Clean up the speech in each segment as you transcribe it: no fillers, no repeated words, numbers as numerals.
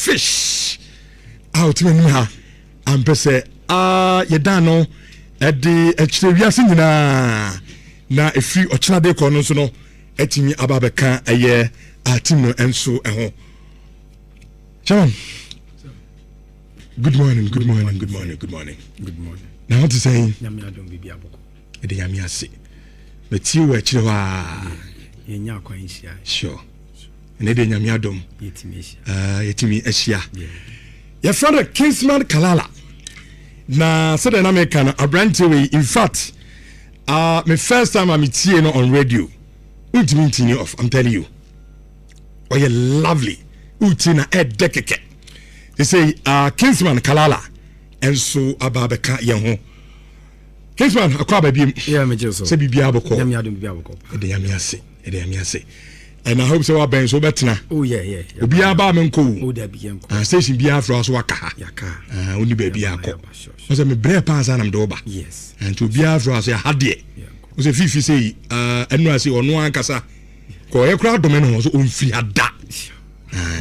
fish out when ha am pese yedano edi echirewiase nyina na efiri ochina de ko no so no etimi ababeka eye atim no enso eho Chairman. Good morning. Now what to say? Nyamia don bibi aboko. E de nyamia se. Meti wo akire wa. Yenya kwa nhia. Sure. E de nyamia dom. Yetimi ehia. Yetimi ehia. Your friend KINGSMAN KALALA. Na said na make na abrantewe in fact my first time I meet you on radio. Ultimately off, I'm telling you. Oh you lovely. Utina dekeke. They say KINGSMAN KALALA and so ababeka yenho. KINGSMAN akwa baby. Yeah, me just so. Say bibia aboko. Nyamia don bibi aboko. E de nyamia se. And I hope so wa ben so betna. Oh yeah. Obi aba menko. Oh da bi enko. Station bia afro so waka ha. Yaka. Oni baby akọ. O say me bre pass na mdo ba. Yes. And to bia afro so ha de. O say fifi say enu ase onu ankasa. Ko e kra dome no so onfiri ada.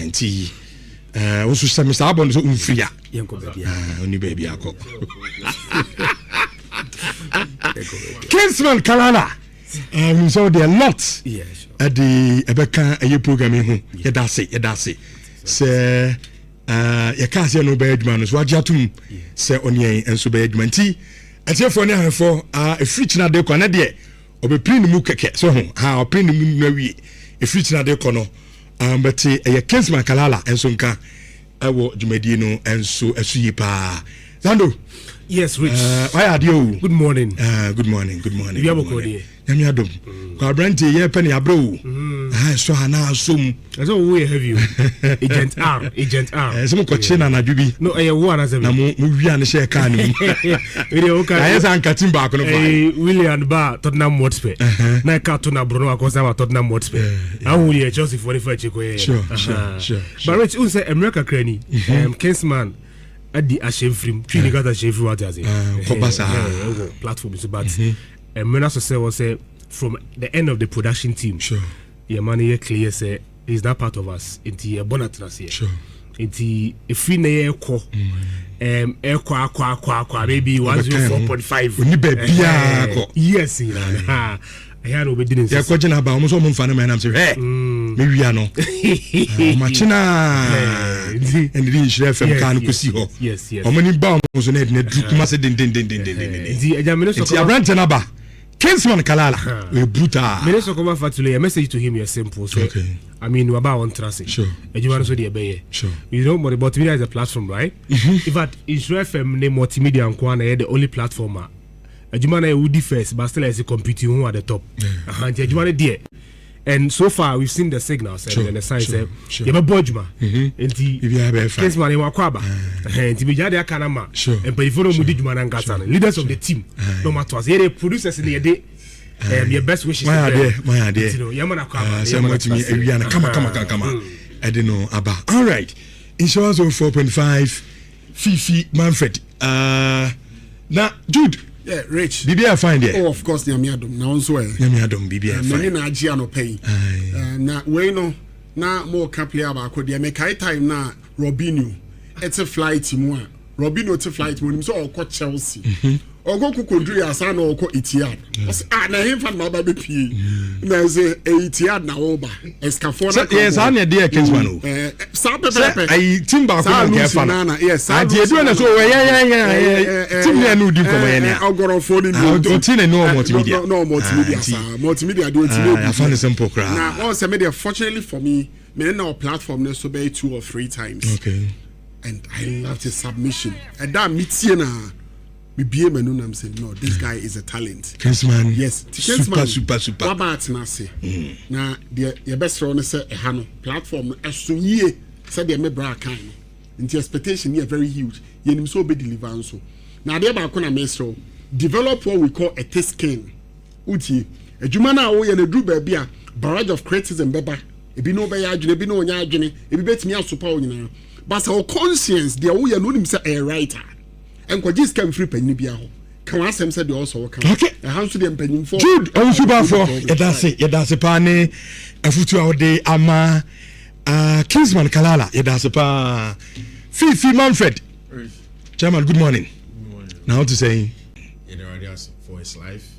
Nti also say Mr. Abon so umfria yenko baby oni baby akọ KINGSMAN KALALA so there a lot at the ebeka aye program ho yeda se say ya ka se no be adwuma no so agiatum say onyen enso be adwuma nti atiefo ne hanfo efrich na de ko na de obeprin mu keke so ho ha oprin mu na wie efrich na de ko no but KINGSMAN KALALA enso nka ewo dwumadie no enso asuyi pa Zando. Yes, Rich. Why are you? Good morning. Good morning. You have a code here. Yami adom. Kwa branti ye penny abro. So hana asum. That's all we have you. Agent R. Some ko china na dubi. No, I one as a na mu wi an share kan ni. We okay. I san katim ba ko no fa. William Ba Tottenham Hotspur. Na ka to na Bruno akosa ma Tottenham Hotspur. I will hear Chelsea for the Chiko. Sure. But Rich un say America crani. KINGSMAN at the Ashefrim, Trinidad Ashefrim what as it. Platform is but Mena say was from the end of the production team. Sure. Your money clear say he's not part of us. Into your bonus here. Sure. Into a free na echo. Aqua maybe 104.5. Uni baby yes, I had obedience. Ya ko jina ba omo so mo mfa na man am say hey me wi ano machina and the Nhyira FM kan ko si ho yes omo ni ba omo so na de dukuma se den the ejamene so ko brand na ba KINGSMAN KALALA we brutal me so come fatule a message to him your simple so okay. I mean we about on trust sure ejuma so dey be sure you know more about multimedia is a platform right in fact Nhyira FM name multimedia and na the only platform Ejuma na would first, but still as a computing who at the top. Ejuma there. And so far we've seen the signals and the signs say you have a Bojuma. And the KINGSMAN in Wakwaba. And to be Jade Akanama. And by follow Mudijuma and Gatan, leaders of the team. No matter what, they producers in the day. Your best wishes. My idea. Yamana Kwaba. Someone to me, Ariana, come. I don't know about. All right. Insurance of 4.5. Fifi Manfred. Now, Jude. Yeah, Rich. Bibia find it. Oh, of course, Nyamiadom. Now, so Nyamiadom, Bibia. Many na Giano pay. Na we no na more capia about could you make high time na Robinho. It's a flight more. Robinho it's a flight when so or Chelsea. Or go Kukundri as I know or Etihad. Na him from my baby P. There's a Etihad na over. Escafona. Yes, I'm a dear KINGSMAN. I timber yes, I did so yeah. Timber no do I'll go on phone in multimedia. No multimedia do it. I found a simple crowd. Now, once I made it, fortunately for me, our platform is so 2 or 3 times. Okay. And I love the submission. And that meets you now. I'm saying no, this guy is a talent. KINGSMAN. Yes, super. What about Nasi? Now, your best friend is a Hano platform. As soon ye said they may bra kind. Into expectation here very huge. You so be deliver so. Now they about kona mesro develop what we call a test scan. Uti a jumana o ye na dru baby a barrage of criticism beba. Ebi no be ya adwene, ebi no nya adwene, ebi betimi asopa o nyina. But our conscience there we no nim say a writer. And kwa jis can free penny bia ho. Kan asem said also come. Okay. A hands to them penny for. Jude, on super for. Yedase pane afutu awde ama Kingsman Kalala, Yedasipa, Fifi Manfred. Chairman, good morning. Good morning. Now to say, for his life.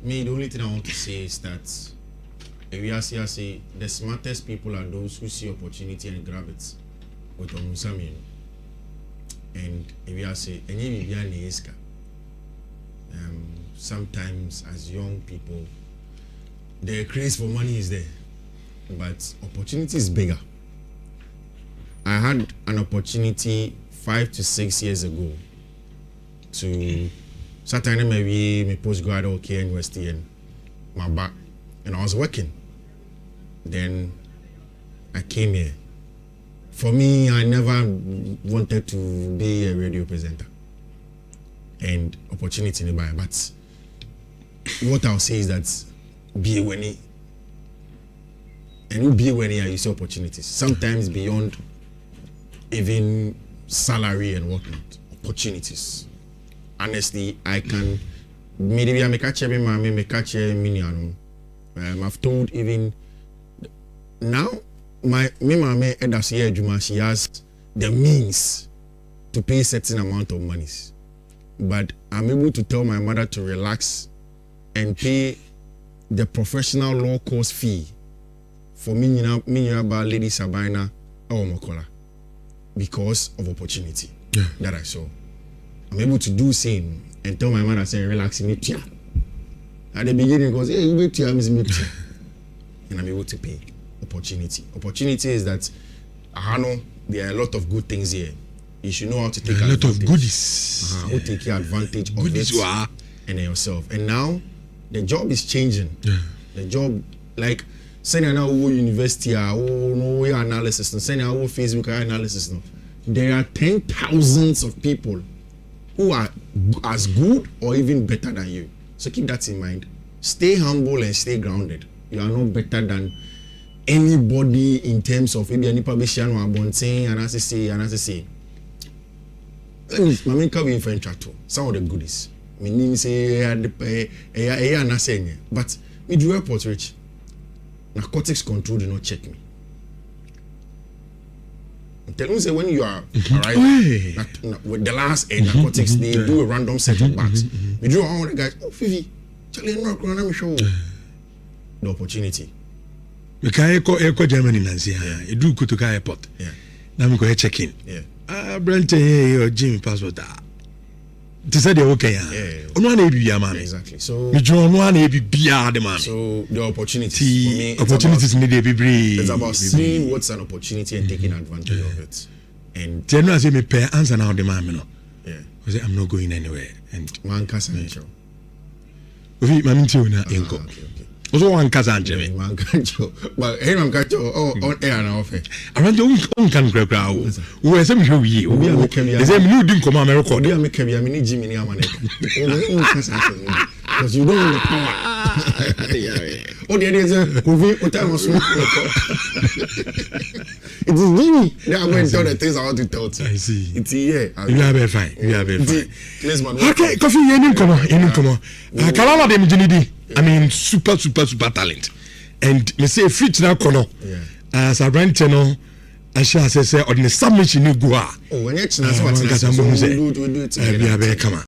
Me, the only thing I want to say is that I say the smartest people are those who see opportunity and grab it with Omusami. And I say, sometimes as young people, the craze for money is there, but opportunity is bigger. I had an opportunity 5 to 6 years ago to Saturday maybe my postgrad at University and my back, and I was working. Then I came here. For me, I never wanted to be a radio presenter and opportunity nearby. But what I'll say is that be a winner, and you be a winner, you see opportunities. Sometimes beyond even salary and whatnot, opportunities. Honestly, I can maybe I make a check miniano. I've told even now my mama she has the means to pay certain amount of monies, but I'm able to tell my mother to relax and pay the professional law course fee for me about Lady Sabina or Mokola because of opportunity that I saw. I'm able to do same and tell my mother, say, relax me. At the beginning, goes, hey, you wait till I'm and I'm able to pay. Opportunity. Opportunity is that I know there are a lot of good things here. You should know how to take advantage. A lot of goodies. How to take advantage of goodies it and yourself. And now the job is changing. The job, like sending out university, no analysis, sending out Facebook analysis. There are 10,000s of people who are as good or even better than you. So keep that in mind. Stay humble and stay grounded. You are not better than anybody in terms of maybe any publication or abonting and as I say. My main cover in French too. Some of the goodies. My name say but me do report rich. Narcotics control do not check me. Tell me say when you are arriving with the last narcotics, they do a random set of bags. We do all the guys. Oh, Fifi, Charlie, no, let me show the opportunity. We can't go Germany, Nancy. You do go to airport. Now we go check in. Brent, your Jimmy passport. To say they're okay. Exactly. So we draw one the man. So the opportunity opportunities need to be brave. It's about seeing what's an opportunity and taking advantage of it. And tell me, I say me pay answer now the man, I say I'm not going anywhere. And one cousin show. We my minti una enko. Also one cousin Jimmy. Man cancho. But hey man cancho on air now off. Around the can grab. We were some show we. They say me didn't come America. They make me need Jimmy ni amane. Because you don't have the power. Oh, there is a it is Jimmy. They are going to tell the things I want to tell you. I see. It's here. You are very fine. You are very fine. KINGSMAN. Okay, coffee. You need come on. Kalala dem jinidi. I mean, super talent. And me say fit na kono. As a brand channel. I shall say on the submission you go. Oh, when it's not what we do it. Come on.